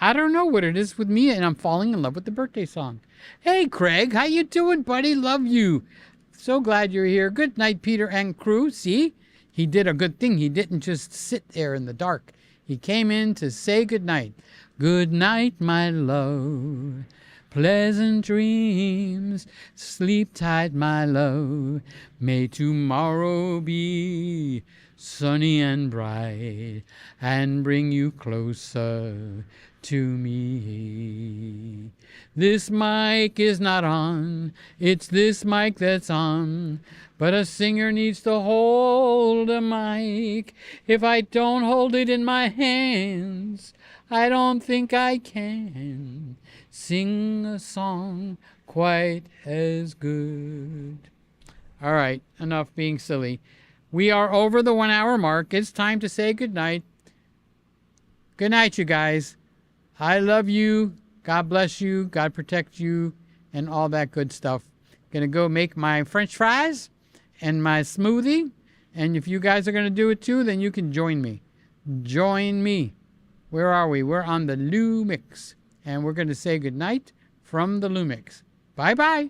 I don't know what it is with me, and I'm falling in love with the birthday song. Hey, Craig, how you doing, buddy? Love you. So glad you're here. Good night, Peter and crew. See, he did a good thing. He didn't just sit there in the dark. He came in to say good night. Good night, my love. Pleasant dreams. Sleep tight, my love. May tomorrow be sunny and bright and bring you closer to me. This mic is not on, it's this mic that's on, but a singer needs to hold a mic. If I don't hold it in my hands, I don't think I can sing a song quite as good. All right, enough being silly. We are over the 1 hour mark. It's time to say good night. Good night, you guys. I love you. God bless you. God protect you, and all that good stuff. Gonna go make my French fries and my smoothie. And if you guys are gonna do it too, then you can join me. Join me. Where are we? We're on the Lumix. And we're going to say goodnight from the Lumix. Bye-bye.